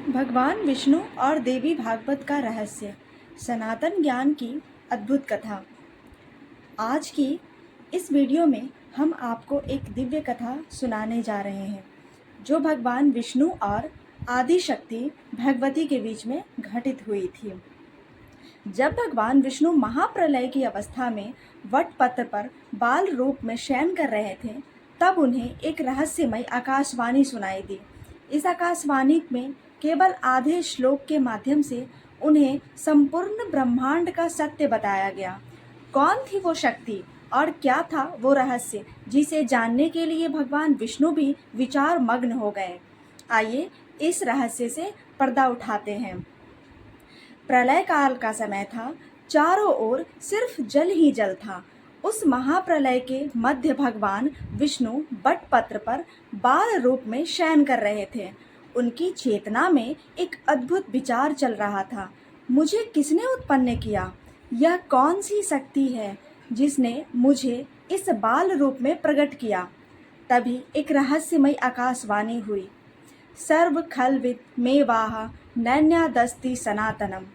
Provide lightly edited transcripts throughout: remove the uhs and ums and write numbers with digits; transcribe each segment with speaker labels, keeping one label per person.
Speaker 1: भगवान विष्णु और देवी भागवत का रहस्य, सनातन ज्ञान की अद्भुत कथा। आज की इस वीडियो में हम आपको एक दिव्य कथा सुनाने जा रहे हैं जो भगवान विष्णु और आदि शक्ति भगवती के बीच में घटित हुई थी। जब भगवान विष्णु महाप्रलय की अवस्था में वटपत्र पर बाल रूप में शयन कर रहे थे, तब उन्हें एक रहस्यमय आकाशवाणी सुनाई दी। इस आकाशवाणी में केवल आधे श्लोक के माध्यम से उन्हें संपूर्ण ब्रह्मांड का सत्य बताया गया। कौन थी वो शक्ति और क्या था वो रहस्य, जिसे जानने के लिए भगवान विष्णु भी विचार मग्न हो गए। आइए इस रहस्य से पर्दा उठाते हैं। प्रलय काल का समय था। चारों ओर सिर्फ जल ही जल था। उस महाप्रलय के मध्य भगवान विष्णु बटपत्र पर बाल रूप में शयन कर रहे थे। उनकी चेतना में एक अद्भुत विचार चल रहा था। मुझे किसने उत्पन्न किया? यह कौन सी शक्ति है जिसने मुझे इस बाल रूप में प्रकट किया? तभी एक रहस्यमय आकाशवाणी हुई। सर्व खलविद मेवाह नैन्यादस्ति सनातनम।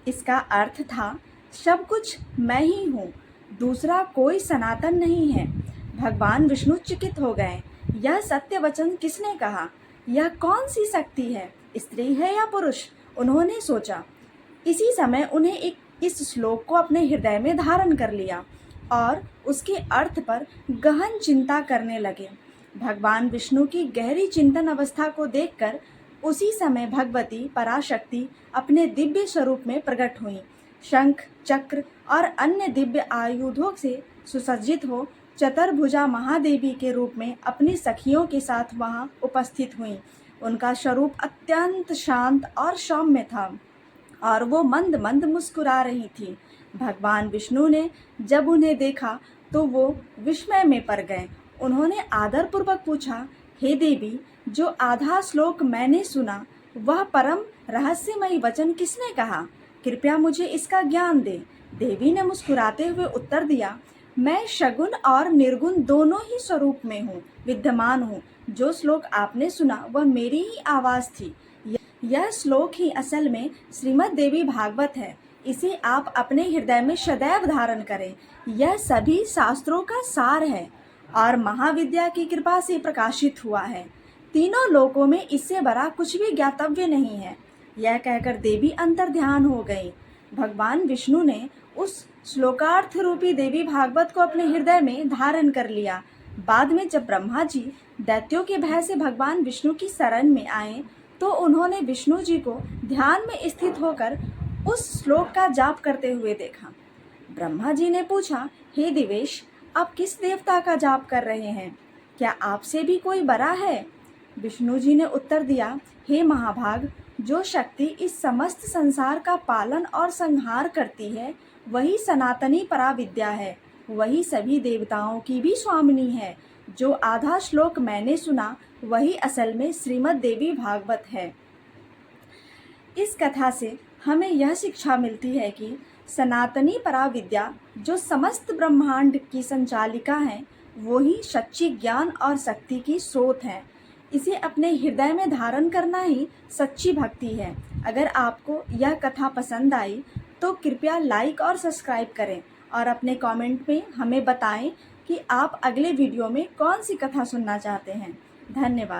Speaker 1: इसका अर्थ था, सब कुछ मैं ही हूँ, दूसरा कोई सनातन नहीं है। भगवान विष्णु चकित हो गए। यह सत्य वचन किसने कहा? यह कौन सी शक्ति है, स्त्री है या पुरुष? उन्होंने सोचा। इसी समय उन्हें इस श्लोक को अपने हृदय में धारण कर लिया और उसके अर्थ पर गहन चिंता करने लगे। भगवान विष्णु की गहरी चिंतन अवस्था को देखकर उसी समय भगवती पराशक्ति अपने दिव्य स्वरूप में प्रकट हुई। शंख, चक्र और अन्य दिव्य आयुधों से सुसज्जित हो चतुर्भुजा महादेवी के रूप में अपनी सखियों के साथ वहां उपस्थित हुई। उनका स्वरूप अत्यंत शांत और सौम्य था और वो मंद मंद मुस्कुरा रही थी। भगवान विष्णु ने जब उन्हें देखा तो वो विस्मय में पड़ गए। उन्होंने आदरपूर्वक पूछा, हे देवी, जो आधा श्लोक मैंने सुना वह परम रहस्यमयी वचन किसने कहा? कृपया मुझे इसका ज्ञान दे। देवी ने मुस्कुराते हुए उत्तर दिया, मैं सगुण और निर्गुण दोनों ही स्वरूप में हूँ, विद्यमान हूँ। जो श्लोक आपने सुना वह मेरी ही आवाज़ थी। यह श्लोक ही असल में श्रीमद् देवी भागवत है। इसे आप अपने हृदय में सदैव धारण करें। यह सभी शास्त्रों का सार है और महाविद्या की कृपा से प्रकाशित हुआ है। तीनों लोकों में इससे बड़ा कुछ भी ज्ञातव्य नहीं है। यह कहकर देवी अंतर्ध्यान हो गई। भगवान विष्णु ने उस श्लोकार्थ रूपी देवी भागवत को अपने हृदय में धारण कर लिया। बाद में जब ब्रह्मा जी दैत्यों के भय से भगवान विष्णु की शरण में आए तो उन्होंने विष्णु जी को ध्यान में स्थित होकर उस श्लोक का जाप करते हुए देखा। ब्रह्मा जी ने पूछा, हे देवेश, आप किस देवता का जाप कर रहे हैं? क्या आपसे भी कोई बड़ा है? विष्णु जी ने उत्तर दिया, हे महाभाग, जो शक्ति इस समस्त संसार का पालन और संहार करती है वही सनातनी पराविद्या है। वही सभी देवताओं की भी स्वामिनी है। जो आधा श्लोक मैंने सुना वही असल में श्रीमद् देवी भागवत है। इस कथा से हमें यह शिक्षा मिलती है कि सनातनी पराविद्या जो समस्त ब्रह्मांड की संचालिका है, वो ही सच्ची ज्ञान और शक्ति की स्रोत है। इसे अपने हृदय में धारण करना ही सच्ची भक्ति है। अगर आपको यह कथा पसंद आई तो कृपया लाइक और सब्सक्राइब करें और अपने कमेंट में हमें बताएं कि आप अगले वीडियो में कौन सी कथा सुनना चाहते हैं। धन्यवाद।